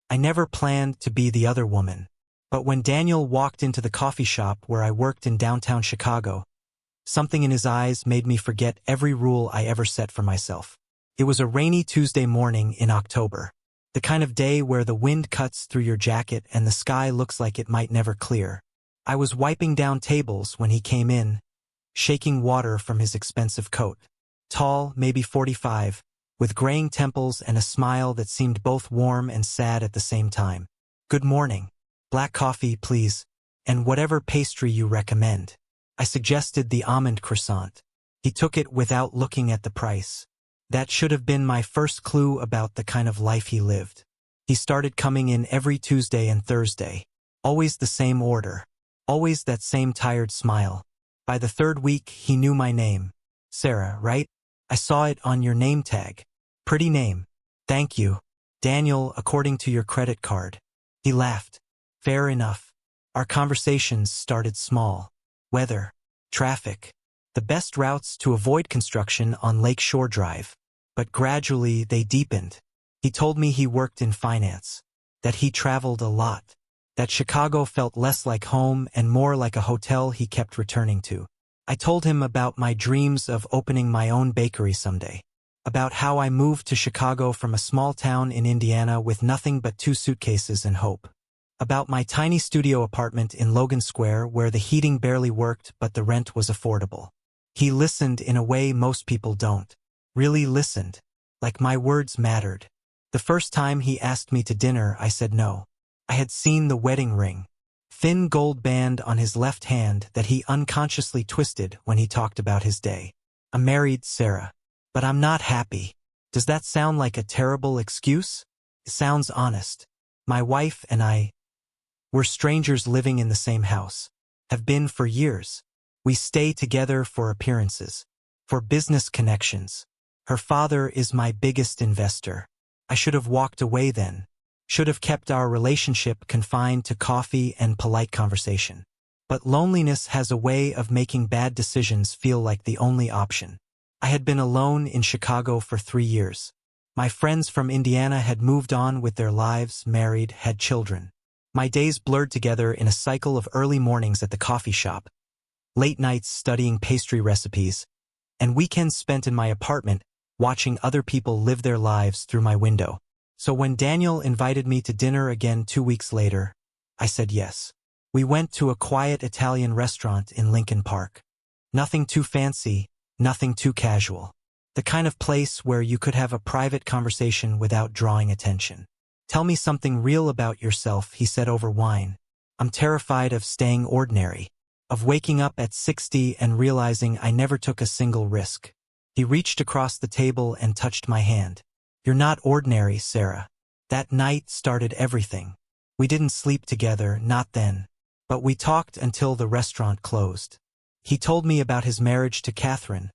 I never planned to be the other woman. But when Daniel walked into the coffee shop where I worked in downtown Chicago, something in his eyes made me forget every rule I ever set for myself. It was a rainy Tuesday morning in October. The kind of day where the wind cuts through your jacket and the sky looks like it might never clear. I was wiping down tables when he came in, shaking water from his expensive coat. Tall, maybe 45, with graying temples and a smile that seemed both warm and sad at the same time. "Good morning. Black coffee, please, and whatever pastry you recommend." I suggested the almond croissant. He took it without looking at the price. That should have been my first clue about the kind of life he lived. He started coming in every Tuesday and Thursday. Always the same order. Always that same tired smile. By the third week, he knew my name. "Sarah, right? I saw it on your name tag. Pretty name. Thank you. Daniel, according to your credit card." He laughed. Fair enough. Our conversations started small. Weather. Traffic. The best routes to avoid construction on Lake Shore Drive. But gradually they deepened. He told me he worked in finance. That he traveled a lot. That Chicago felt less like home and more like a hotel he kept returning to. I told him about my dreams of opening my own bakery someday. About how I moved to Chicago from a small town in Indiana with nothing but 2 suitcases and hope. About my tiny studio apartment in Logan Square where the heating barely worked but the rent was affordable. He listened in a way most people don't. Really listened. Like my words mattered. The first time he asked me to dinner, I said no. I had seen the wedding ring. Thin gold band on his left hand that he unconsciously twisted when he talked about his day. "I'm married, Sarah. But I'm not happy." Does that sound like a terrible excuse? It sounds honest. My wife and I, we're strangers living in the same house. Have been for years. We stay together for appearances. For business connections. Her father is my biggest investor. I should have walked away then. Should have kept our relationship confined to coffee and polite conversation. But loneliness has a way of making bad decisions feel like the only option. I had been alone in Chicago for 3 years. My friends from Indiana had moved on with their lives, married, had children. My days blurred together in a cycle of early mornings at the coffee shop, late nights studying pastry recipes, and weekends spent in my apartment watching other people live their lives through my window. So when Daniel invited me to dinner again 2 weeks later, I said yes. We went to a quiet Italian restaurant in Lincoln Park. Nothing too fancy, nothing too casual. The kind of place where you could have a private conversation without drawing attention. "Tell me something real about yourself," he said over wine. "I'm terrified of staying ordinary. Of waking up at 60 and realizing I never took a single risk." He reached across the table and touched my hand. "You're not ordinary, Sarah." That night started everything. We didn't sleep together, not then. But we talked until the restaurant closed. He told me about his marriage to Catherine,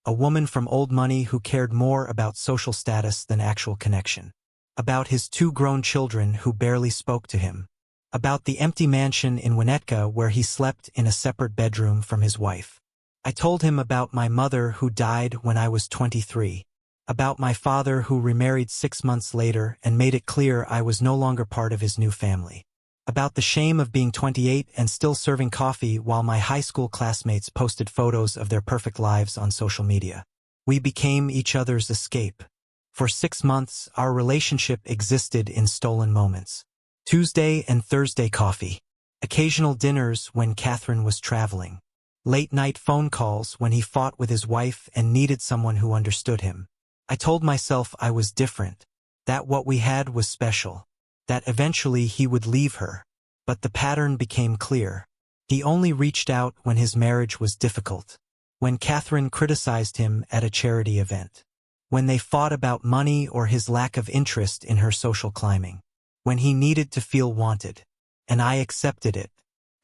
a woman from old money who cared more about social status than actual connection. About his 2 grown children who barely spoke to him. About the empty mansion in Winnetka where he slept in a separate bedroom from his wife. I told him about my mother who died when I was 23. About my father who remarried 6 months later and made it clear I was no longer part of his new family. About the shame of being 28 and still serving coffee while my high school classmates posted photos of their perfect lives on social media. We became each other's escape. For 6 months, our relationship existed in stolen moments. Tuesday and Thursday coffee. Occasional dinners when Catherine was traveling. Late-night phone calls when he fought with his wife and needed someone who understood him. I told myself I was different. That what we had was special. That eventually he would leave her. But the pattern became clear. He only reached out when his marriage was difficult. When Catherine criticized him at a charity event. When they fought about money or his lack of interest in her social climbing. When he needed to feel wanted. And I accepted it.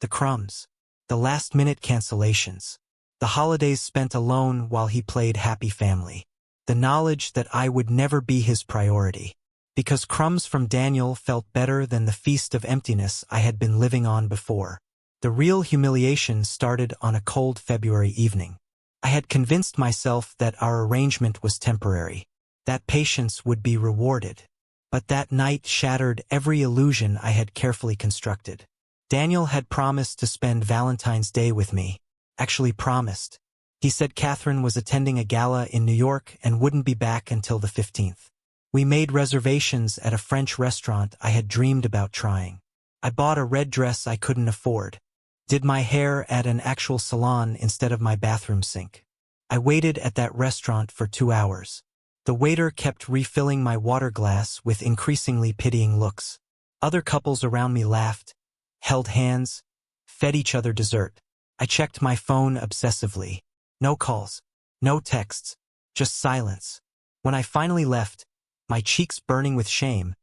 The crumbs. The last-minute cancellations. The holidays spent alone while he played happy family. The knowledge that I would never be his priority. Because crumbs from Daniel felt better than the feast of emptiness I had been living on before. The real humiliation started on a cold February evening. I had convinced myself that our arrangement was temporary. That patience would be rewarded. But that night shattered every illusion I had carefully constructed. Daniel had promised to spend Valentine's Day with me. Actually promised. He said Catherine was attending a gala in New York and wouldn't be back until the 15th. We made reservations at a French restaurant I had dreamed about trying. I bought a red dress I couldn't afford. Did my hair at an actual salon instead of my bathroom sink. I waited at that restaurant for 2 hours. The waiter kept refilling my water glass with increasingly pitying looks. Other couples around me laughed, held hands, fed each other dessert. I checked my phone obsessively. No calls, no texts, just silence. When I finally left, my cheeks burning with shame,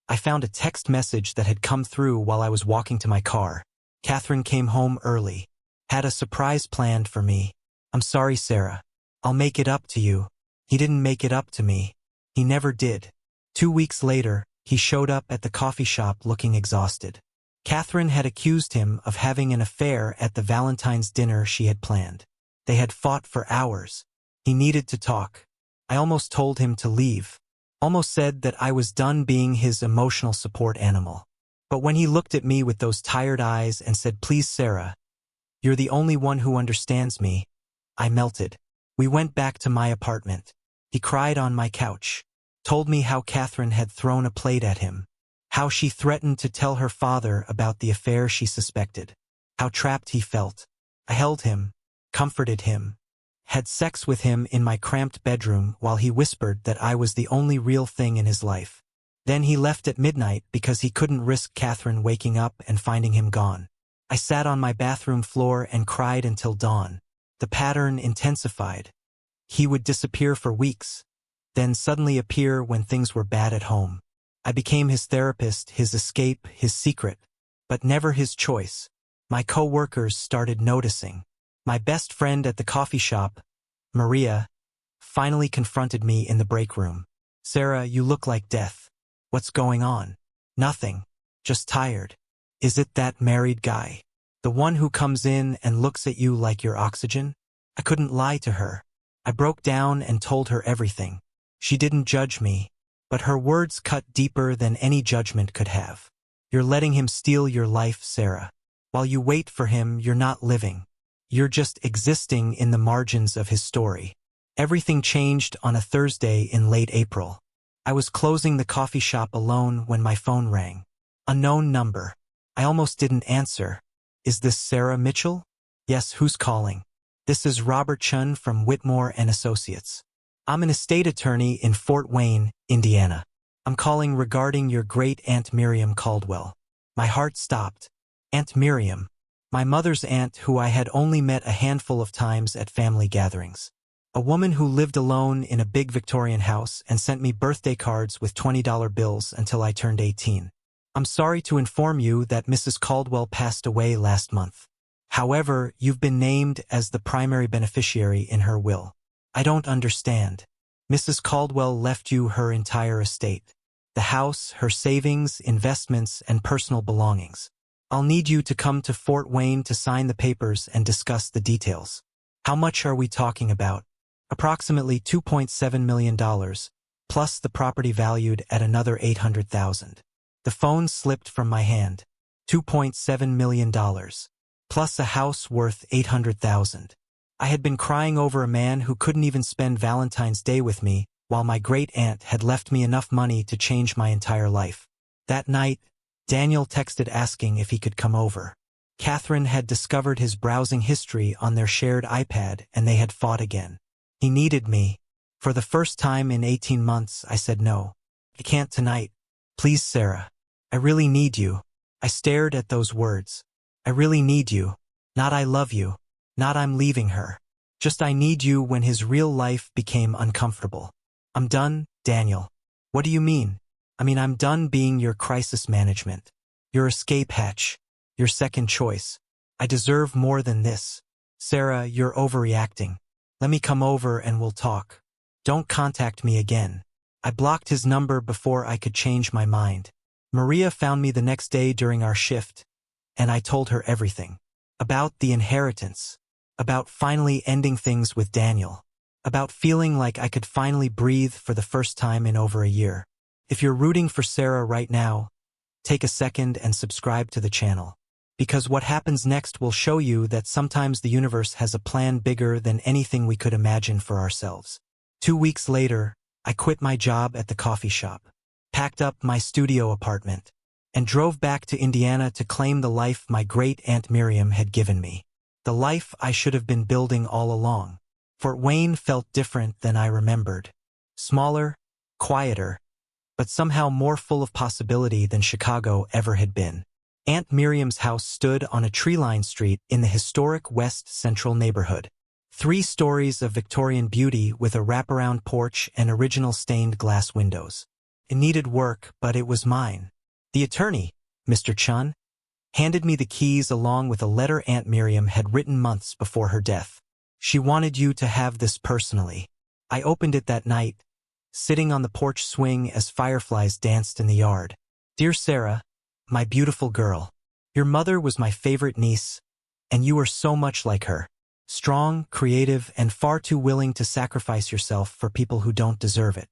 I found a text message that had come through while I was walking to my car. Catherine came home early. Had a surprise planned for me. I'm sorry, Sarah. I'll make it up to you. He didn't make it up to me. He never did. 2 weeks later, he showed up at the coffee shop looking exhausted. Catherine had accused him of having an affair at the Valentine's dinner she had planned. They had fought for hours. He needed to talk. I almost told him to leave. Almost said that I was done being his emotional support animal. But when he looked at me with those tired eyes and said, "Please, Sarah, you're the only one who understands me," I melted. We went back to my apartment. He cried on my couch. Told me how Catherine had thrown a plate at him. How she threatened to tell her father about the affair she suspected. How trapped he felt. I held him, comforted him, had sex with him in my cramped bedroom while he whispered that I was the only real thing in his life. Then he left at midnight because he couldn't risk Catherine waking up and finding him gone. I sat on my bathroom floor and cried until dawn. The pattern intensified. He would disappear for weeks, then suddenly appear when things were bad at home. I became his therapist, his escape, his secret, but never his choice. My co-workers started noticing. My best friend at the coffee shop, Maria, finally confronted me in the break room. "Sarah, you look like death. What's going on?" "Nothing. Just tired." "Is it that married guy? The one who comes in and looks at you like you're oxygen?" I couldn't lie to her. I broke down and told her everything. She didn't judge me, but her words cut deeper than any judgment could have. "You're letting him steal your life, Sarah. While you wait for him, you're not living. You're just existing in the margins of his story." Everything changed on a Thursday in late April. I was closing the coffee shop alone when my phone rang. Unknown number. I almost didn't answer. "Is this Sarah Mitchell?" "Yes, who's calling?" "This is Robert Chun from Whitmore and Associates. I'm an estate attorney in Fort Wayne, Indiana. I'm calling regarding your great-aunt Miriam Caldwell." My heart stopped. Aunt Miriam. My mother's aunt, who I had only met a handful of times at family gatherings. A woman who lived alone in a big Victorian house and sent me birthday cards with $20 bills until I turned 18. "I'm sorry to inform you that Mrs. Caldwell passed away last month. However, you've been named as the primary beneficiary in her will." "I don't understand." "Mrs. Caldwell left you her entire estate. The house, her savings, investments, and personal belongings. I'll need you to come to Fort Wayne to sign the papers and discuss the details." "How much are we talking about?" "Approximately $2.7 million, plus the property valued at another $800,000. The phone slipped from my hand. $2.7 million, plus a house worth $800,000. I had been crying over a man who couldn't even spend Valentine's Day with me, while my great-aunt had left me enough money to change my entire life. That night, Daniel texted asking if he could come over. Catherine had discovered his browsing history on their shared iPad and they had fought again. He needed me. For the first time in 18 months, I said no. "I can't tonight. Please, Sarah. I really need you." I stared at those words. I really need you. Not I love you. Not I'm leaving her. Just I need you when his real life became uncomfortable. "I'm done, Daniel." "What do you mean?" I'm done being your crisis management. Your escape hatch. Your second choice. I deserve more than this. "Sarah, you're overreacting. Let me come over and we'll talk. Don't contact me again." I blocked his number before I could change my mind. Maria found me the next day during our shift, and I told her everything. About the inheritance. About finally ending things with Daniel. About feeling like I could finally breathe for the first time in over a year. If you're rooting for Sarah right now, take a second and subscribe to the channel. Because what happens next will show you that sometimes the universe has a plan bigger than anything we could imagine for ourselves. 2 weeks later, I quit my job at the coffee shop, packed up my studio apartment, and drove back to Indiana to claim the life my great-aunt Miriam had given me. The life I should have been building all along. Fort Wayne felt different than I remembered. Smaller, quieter, but somehow more full of possibility than Chicago ever had been. Aunt Miriam's house stood on a tree-lined street in the historic West Central neighborhood. 3 stories of Victorian beauty with a wraparound porch and original stained glass windows. It needed work, but it was mine. The attorney, Mr. Chun, handed me the keys along with a letter Aunt Miriam had written months before her death. She wanted you to have this personally. I opened it that night, sitting on the porch swing as fireflies danced in the yard. Dear Sarah, my beautiful girl, your mother was my favorite niece, and you are so much like her. Strong, creative, and far too willing to sacrifice yourself for people who don't deserve it.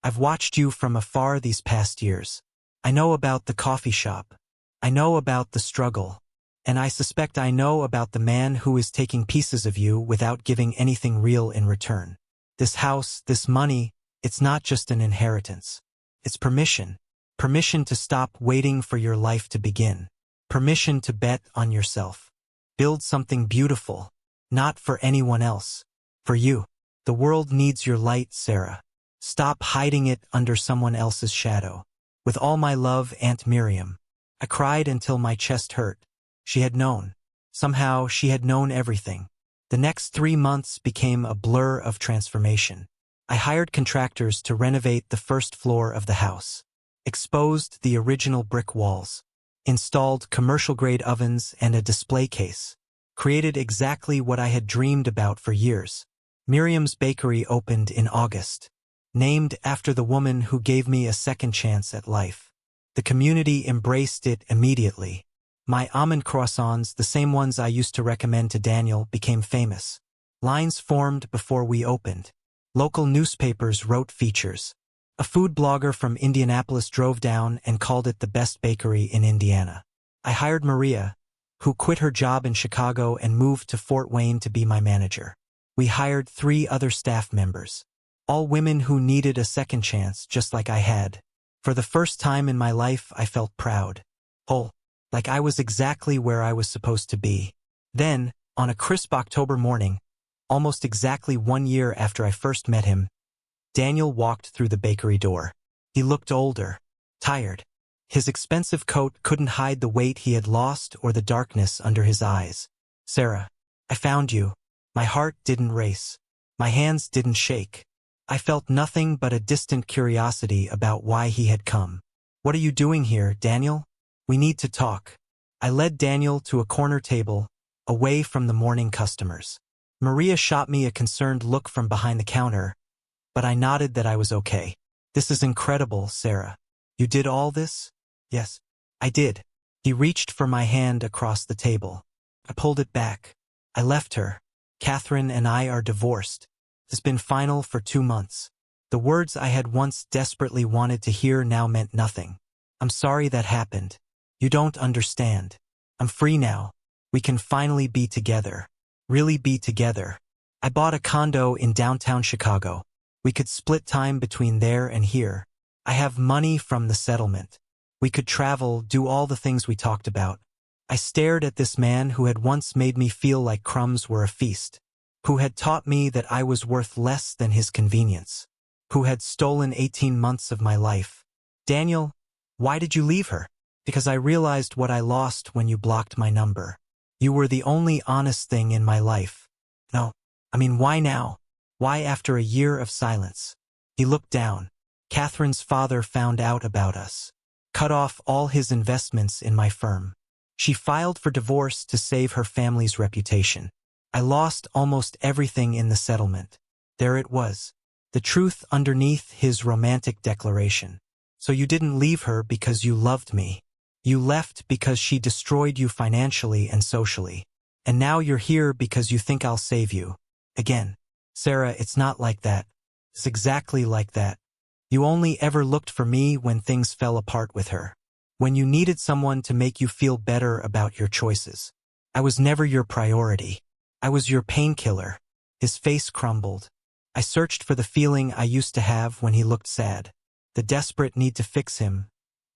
I've watched you from afar these past years. I know about the coffee shop. I know about the struggle. And I suspect I know about the man who is taking pieces of you without giving anything real in return. This house, this money, it's not just an inheritance. It's permission. Permission to stop waiting for your life to begin. Permission to bet on yourself. Build something beautiful. Not for anyone else. For you. The world needs your light, Sarah. Stop hiding it under someone else's shadow. With all my love, Aunt Miriam. I cried until my chest hurt. She had known. Somehow, she had known everything. The next 3 months became a blur of transformation. I hired contractors to renovate the first floor of the house. Exposed the original brick walls. Installed commercial-grade ovens and a display case. Created exactly what I had dreamed about for years. Miriam's Bakery opened in August. Named after the woman who gave me a second chance at life. The community embraced it immediately. My almond croissants, the same ones I used to recommend to Daniel, became famous. Lines formed before we opened. Local newspapers wrote features. A food blogger from Indianapolis drove down and called it the best bakery in Indiana. I hired Maria, who quit her job in Chicago and moved to Fort Wayne to be my manager. We hired 3 other staff members. All women who needed a second chance, just like I had. For the first time in my life, I felt proud. Like I was exactly where I was supposed to be. Then, on a crisp October morning, almost exactly 1 year after I first met him, Daniel walked through the bakery door. He looked older, tired. His expensive coat couldn't hide the weight he had lost or the darkness under his eyes. Sarah, I found you. My heart didn't race. My hands didn't shake. I felt nothing but a distant curiosity about why he had come. What are you doing here, Daniel? We need to talk. I led Daniel to a corner table, away from the morning customers. Maria shot me a concerned look from behind the counter, but I nodded that I was okay. This is incredible, Sarah. You did all this? Yes, I did. He reached for my hand across the table. I pulled it back. I left her. Catherine and I are divorced. It's been final for 2 months. The words I had once desperately wanted to hear now meant nothing. I'm sorry that happened. You don't understand. I'm free now. We can finally be together. Really be together. I bought a condo in downtown Chicago. We could split time between there and here. I have money from the settlement. We could travel, do all the things we talked about. I stared at this man who had once made me feel like crumbs were a feast. Who had taught me that I was worth less than his convenience. Who had stolen 18 months of my life. Daniel, why did you leave her? Because I realized what I lost when you blocked my number. You were the only honest thing in my life. No, why now? Why after a year of silence? He looked down. Catherine's father found out about us. Cut off all his investments in my firm. She filed for divorce to save her family's reputation. I lost almost everything in the settlement. There it was. The truth underneath his romantic declaration. So you didn't leave her because you loved me. You left because she destroyed you financially and socially. And now you're here because you think I'll save you. Again. Sarah, it's not like that. It's exactly like that. You only ever looked for me when things fell apart with her. When you needed someone to make you feel better about your choices. I was never your priority. I was your painkiller. His face crumbled. I searched for the feeling I used to have when he looked sad. The desperate need to fix him,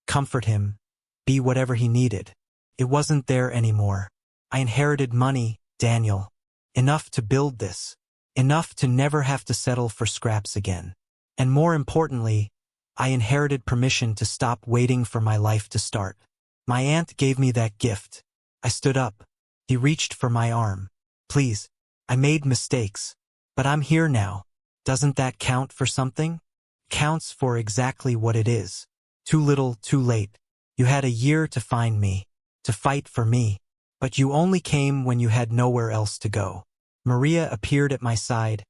comfort him, be whatever he needed. It wasn't there anymore. I inherited money, Daniel. Enough to build this. Enough to never have to settle for scraps again. And more importantly, I inherited permission to stop waiting for my life to start. My aunt gave me that gift. I stood up. He reached for my arm. Please, I made mistakes. But I'm here now. Doesn't that count for something? Counts for exactly what it is. Too little, too late. You had a year to find me, to fight for me. But you only came when you had nowhere else to go. Maria appeared at my side,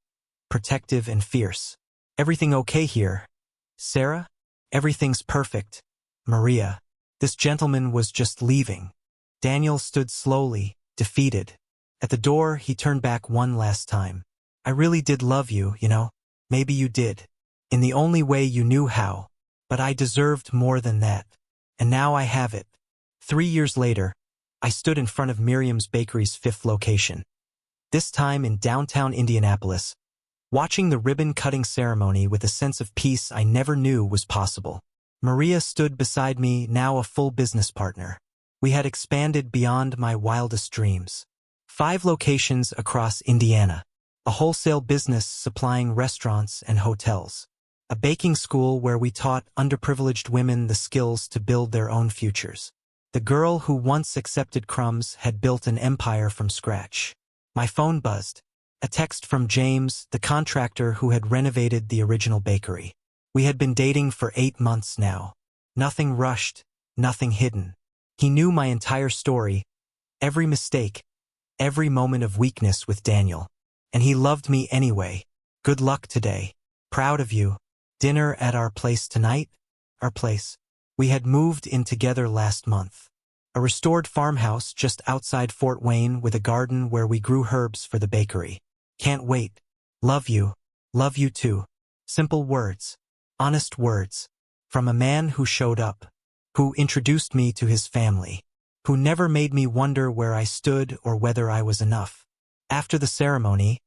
protective and fierce. Everything okay here? Sarah? Everything's perfect. Maria. This gentleman was just leaving. Daniel stood slowly, defeated. At the door, he turned back one last time. I really did love you, you know. Maybe you did. In the only way you knew how. But I deserved more than that. And now I have it. 3 years later, I stood in front of Miriam's Bakery's 5th location. This time in downtown Indianapolis, watching the ribbon-cutting ceremony with a sense of peace I never knew was possible. Maria stood beside me, now a full business partner. We had expanded beyond my wildest dreams. 5 locations across Indiana. A wholesale business supplying restaurants and hotels. A baking school where we taught underprivileged women the skills to build their own futures. The girl who once accepted crumbs had built an empire from scratch. My phone buzzed. A text from James, the contractor who had renovated the original bakery. We had been dating for 8 months now. Nothing rushed, nothing hidden. He knew my entire story, every mistake, every moment of weakness with Daniel. And he loved me anyway. Good luck today. Proud of you. Dinner at our place tonight? Our place. We had moved in together last month. A restored farmhouse just outside Fort Wayne with a garden where we grew herbs for the bakery. Can't wait. Love you. Love you too. Simple words. Honest words. From a man who showed up. Who introduced me to his family. Who never made me wonder where I stood or whether I was enough. After the ceremony,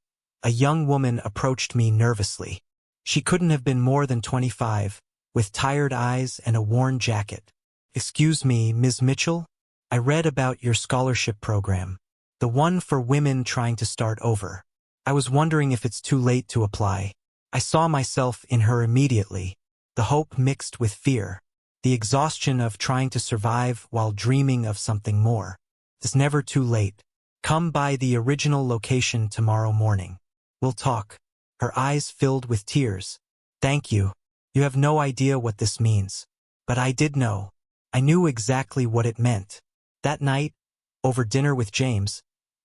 a young woman approached me nervously. She couldn't have been more than 25, with tired eyes and a worn jacket. Excuse me, Ms. Mitchell? I read about your scholarship program. The one for women trying to start over. I was wondering if it's too late to apply. I saw myself in her immediately. The hope mixed with fear. The exhaustion of trying to survive while dreaming of something more. It's never too late. Come by the original location tomorrow morning. We'll talk. Her eyes filled with tears. Thank you. You have no idea what this means. But I did know. I knew exactly what it meant. That night, over dinner with James,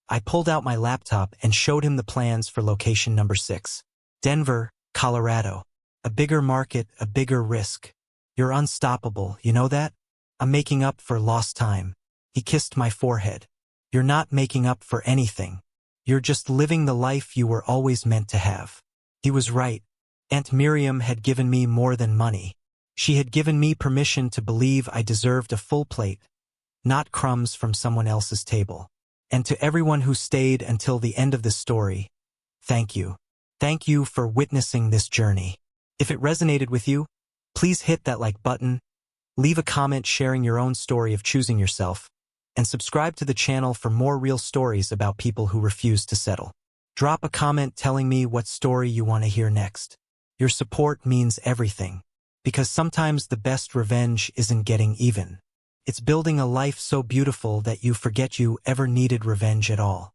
I pulled out my laptop and showed him the plans for location number 6. Denver, Colorado. A bigger market, a bigger risk. You're unstoppable, you know that? I'm making up for lost time. He kissed my forehead. You're not making up for anything. You're just living the life you were always meant to have. He was right. Aunt Miriam had given me more than money. She had given me permission to believe I deserved a full plate, not crumbs from someone else's table. And to everyone who stayed until the end of this story, thank you. Thank you for witnessing this journey. If it resonated with you, please hit that like button, leave a comment sharing your own story of choosing yourself, and subscribe to the channel for more real stories about people who refuse to settle. Drop a comment telling me what story you want to hear next. Your support means everything, because sometimes the best revenge isn't getting even. It's building a life so beautiful that you forget you ever needed revenge at all.